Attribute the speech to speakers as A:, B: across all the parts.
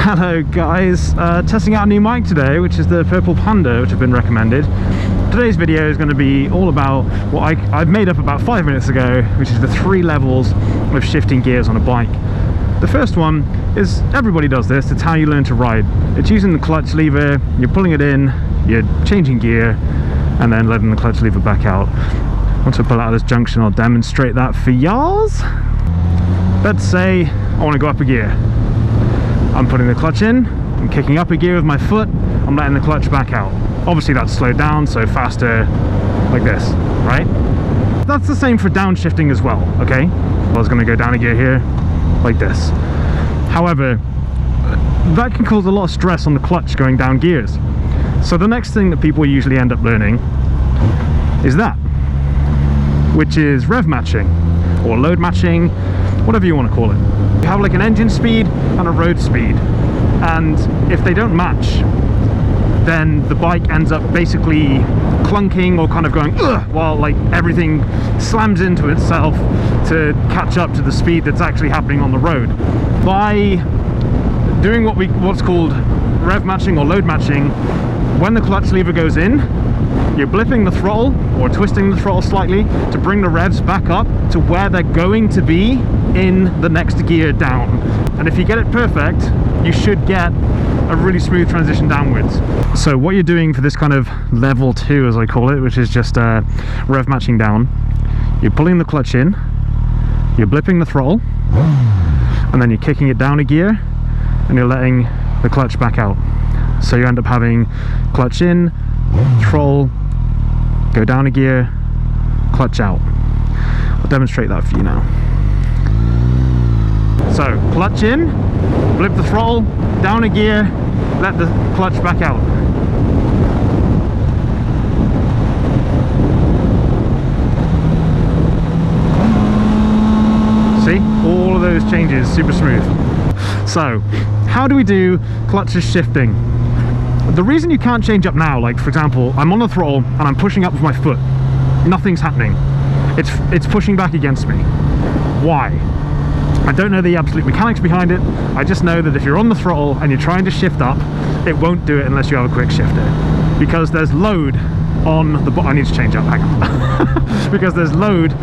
A: Hello guys, testing out a new mic today, which is the Purple Panda, which have been recommended. Today's video is going to be all about what I've made up about 5 minutes ago, which is the 3 levels of shifting gears on a bike. The first one is, everybody does this, it's how you learn to ride. It's using the clutch lever, you're pulling it in, you're changing gear, and then letting the clutch lever back out. Once I pull out of this junction, I'll demonstrate that for y'alls. Let's say I want to go up a gear. I'm putting the clutch in, I'm kicking up a gear with my foot, I'm letting the clutch back out. Obviously that's slowed down, so faster, like this, right? That's the same for downshifting as well, okay? I was going to go down a gear here, like this. However, that can cause a lot of stress on the clutch going down gears. So the next thing that people usually end up learning is that, which is rev matching, or load matching, whatever you want to call it. You have like an engine speed and a road speed, and if they don't match, then the bike ends up basically clunking or kind of going ugh, while like everything slams into itself to catch up to the speed that's actually happening on the road. By doing what's called rev matching or load matching, when the clutch lever goes in, you're blipping the throttle or twisting the throttle slightly to bring the revs back up to where they're going to be in the next gear down. And if you get it perfect, you should get a really smooth transition downwards. So what you're doing for this kind of level 2, as I call it, which is just rev matching down, you're pulling the clutch in, you're blipping the throttle, and then you're kicking it down a gear, and you're letting the clutch back out. So you end up having clutch in, throttle, go down a gear, clutch out. I'll demonstrate that for you now. So clutch in, blip the throttle, down a gear, let the clutch back out. See, all of those changes, super smooth. So how do we do clutchless shifting? The reason you can't change up now, like for example, I'm on the throttle and I'm pushing up with my foot, nothing's happening. It's pushing back against me. Why? I don't know the absolute mechanics behind it. I just know that if you're on the throttle and you're trying to shift up, it won't do it unless you have a quick shifter, because there's load on the I need to change up, hang on. Because there's load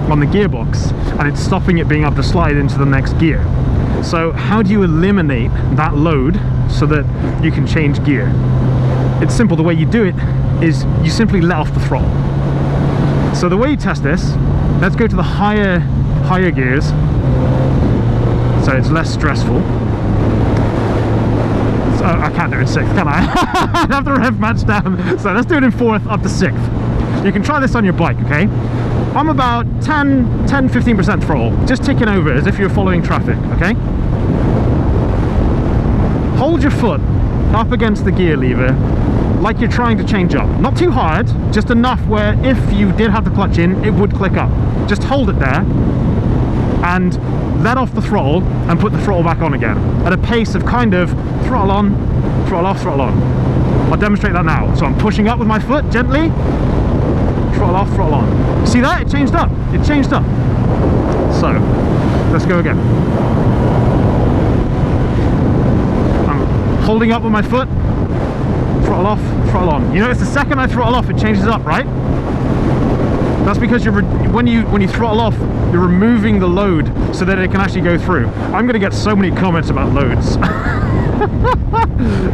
A: on the gearbox and it's stopping it being able to slide into the next gear. So how do you eliminate that load so that you can change gear? It's simple. The way you do it is you simply let off the throttle. So the way you test this, let's go to the higher gears, so it's less stressful. So I can't do it in 6th, can I? I have to rev match down. So let's do it in 4th up to 6th. You can try this on your bike, okay? I'm about 10-15% throttle, just ticking over as if you're following traffic, okay? Hold your foot up against the gear lever like you're trying to change up. Not too hard, just enough where if you did have the clutch in, it would click up. Just hold it there and let off the throttle and put the throttle back on again at a pace of kind of throttle on, throttle off, throttle on. I'll demonstrate that now. So I'm pushing up with my foot gently, throttle off, throttle on. See that? It changed up. It changed up. So let's go again. I'm holding up with my foot, throttle off, throttle on. You notice the second I throttle off, it changes up, right? That's because when you throttle off, you're removing the load so that it can actually go through. I'm going to get so many comments about loads.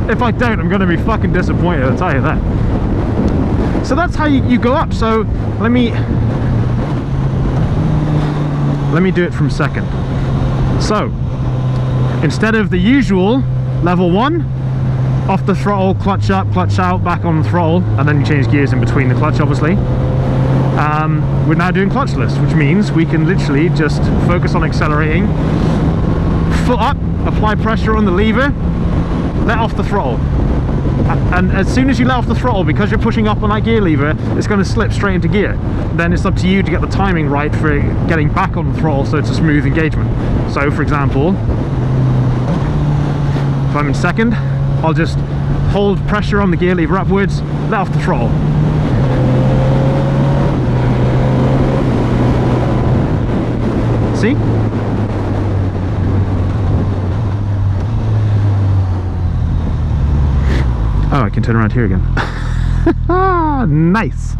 A: If I don't, I'm going to be fucking disappointed, I'll tell you that. So that's how you go up. So let me do it from 2nd. So instead of the usual level 1, off the throttle, clutch up, clutch out, back on the throttle, and then you change gears in between the clutch, obviously. We're now doing clutchless, which means we can literally just focus on accelerating, foot up, apply pressure on the lever, let off the throttle. And as soon as you let off the throttle, because you're pushing up on that gear lever, it's going to slip straight into gear. Then it's up to you to get the timing right for getting back on the throttle so it's a smooth engagement. So for example, if I'm in 2nd, I'll just hold pressure on the gear lever upwards, let off the throttle. See? Oh, I can turn around here again. Nice.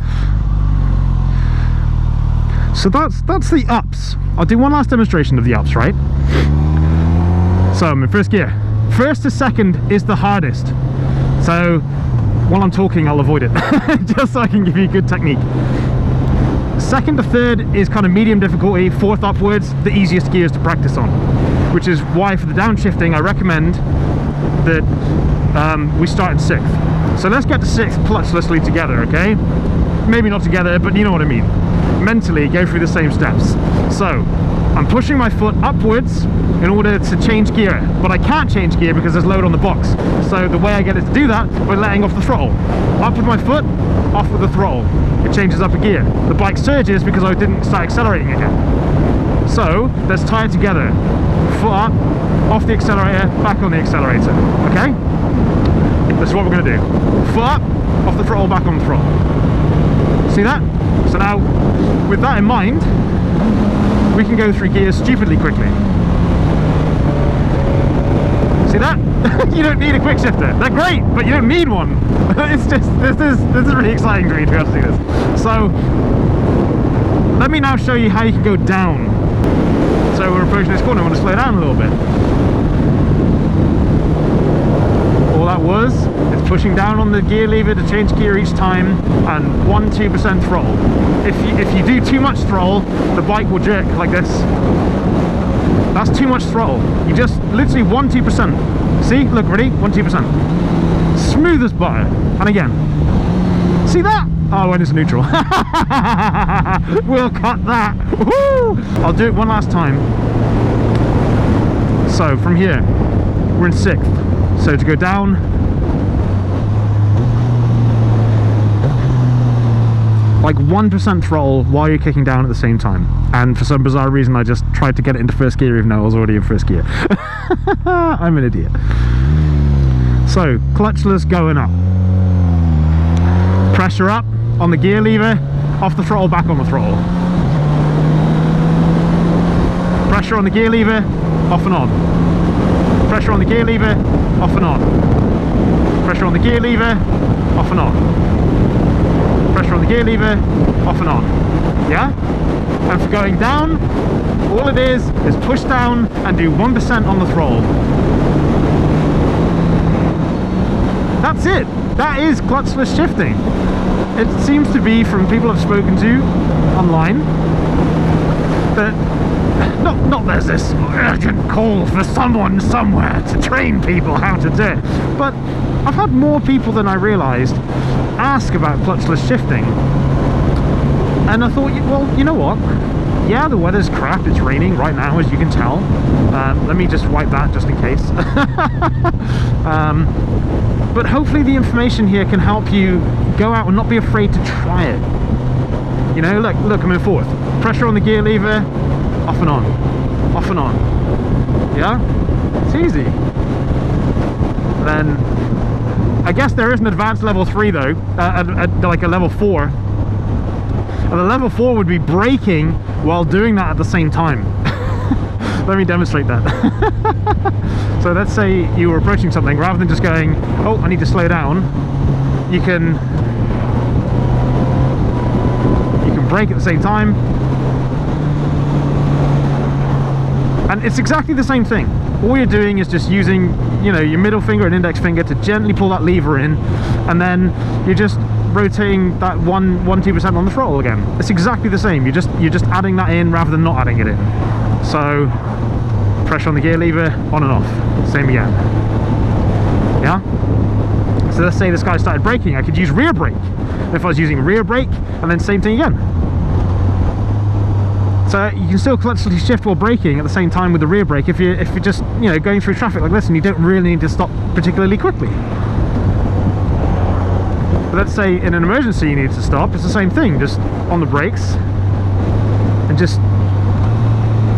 A: So that's the ups. I'll do one last demonstration of the ups, right? So I'm in first gear. First to second is the hardest. So while I'm talking, I'll avoid it, just so I can give you good technique. Second to third is kind of medium difficulty. Fourth upwards, the easiest gears to practice on. Which is why for the downshifting, I recommend that we start in sixth. So let's get to sixth clutchlessly together, okay? Maybe not together, but you know what I mean. Mentally, go through the same steps. So I'm pushing my foot upwards in order to change gear, but I can't change gear because there's load on the box. So the way I get it to do that, by letting off the throttle. Up with my foot, off with the throttle. It changes up a gear. The bike surges because I didn't start accelerating again. So let's tie it together. Foot up, off the accelerator, back on the accelerator. Okay? This is what we're going to do. Foot up, off the throttle, back on the throttle. See that? So now, with that in mind, we can go through gears stupidly quickly. See that? You don't need a quick shifter. They're great, but you don't need one. It's just, this is really exciting to me to be able to do this. So, let me now show you how you can go down. So we're approaching this corner, I want to slow down a little bit. All that was is pushing down on the gear lever to change gear each time, and 1-2% throttle. If you do too much throttle, the bike will jerk like this. That's too much throttle. You just literally 1-2%. See, look, ready? 1-2%. Smooth as butter. And again. See that? Oh, when it's neutral. We'll cut that. Woo! I'll do it one last time. So from here, we're in sixth. So to go down, like 1% throttle while you're kicking down at the same time. And for some bizarre reason, I just tried to get it into first gear even though I was already in first gear. I'm an idiot. So clutchless going up. Pressure up on the gear lever, off the throttle, back on the throttle. Pressure on the gear lever, off and on. Pressure on the gear lever, off and on. Pressure on the gear lever, off and on. Pressure on the gear lever, off and on. Yeah? And for going down, all it is push down and do 1% on the throttle. That's it. That is clutchless shifting. It seems to be, from people I've spoken to online, that not there's this urgent call for someone somewhere to train people how to do it, but I've had more people than I realised ask about clutchless shifting, and I thought, well, you know what? Yeah, the weather's crap. It's raining right now, as you can tell. Let me just wipe that just in case. But hopefully the information here can help you go out and not be afraid to try it. You know, look, I'm in fourth. Pressure on the gear lever, off and on, off and on. Yeah, it's easy. Then I guess there is an advanced level 3 though, like a level 4. And the level 4 would be braking while doing that at the same time. Let me demonstrate that. So let's say you were approaching something, rather than just going, oh, I need to slow down, you can brake at the same time. And it's exactly the same thing. All you're doing is just using, you know, your middle finger and index finger to gently pull that lever in, and then you're just rotating that 1-2% on the throttle again. It's exactly the same. You're just adding that in rather than not adding it in. So pressure on the gear lever, on and off. Same again. Yeah? So let's say this guy started braking, I could use rear brake. If I was using rear brake, and then same thing again. So you can still clutchlessly shift while braking at the same time with the rear brake if you're just, you know, going through traffic like this and you don't really need to stop particularly quickly. But let's say in an emergency you need to stop, it's the same thing, just on the brakes and just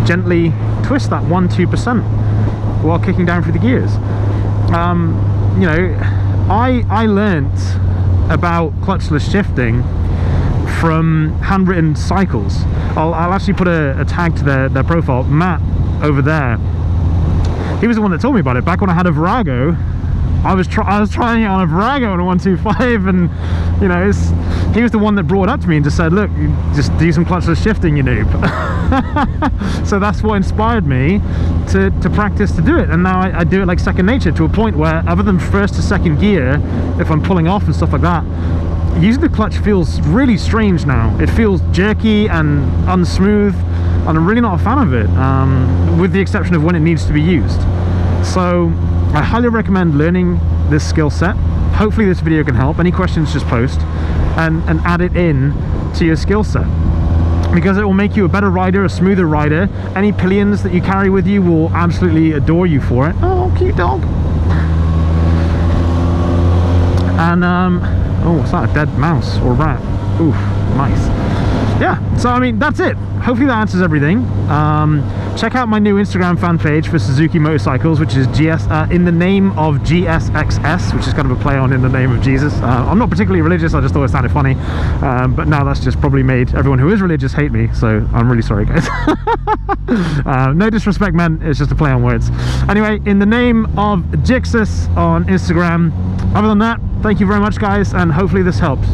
A: gently twist that 1-2% while kicking down through the gears. You know, I learnt about clutchless shifting from Handwritten cycles. I'll actually put a tag to their profile. Matt over there, he was the one that told me about it back when I had a Virago I was trying it on a Virago on a 125, and you know, he was the one that brought it up to me and just said, look, just do some clutchless shifting, you noob. So that's what inspired me to practice to do it, and now I do it like second nature, to a point where other than first to second gear, if I'm pulling off and stuff like that, using the clutch feels really strange now. It feels jerky and unsmooth, and I'm really not a fan of it, with the exception of when it needs to be used. So I highly recommend learning this skill set. Hopefully this video can help. Any questions, just post and add it in to your skill set, because it will make you a better rider, a smoother rider. Any pillions that you carry with you will absolutely adore you for it. Oh, cute dog. And oh, what's that, a dead mouse or rat? Oof, nice. Yeah, so I mean, that's it. Hopefully that answers everything. Check out my new Instagram fan page for Suzuki motorcycles, which is in the name of GSX-S, which is kind of a play on in the name of Jesus. I'm not particularly religious, I just thought it sounded funny, but now that's just probably made everyone who is religious hate me, so I'm really sorry, guys. No disrespect, man, it's just a play on words. Anyway, in the name of GSX-S on Instagram. Other than that, thank you very much, guys, and hopefully this helps.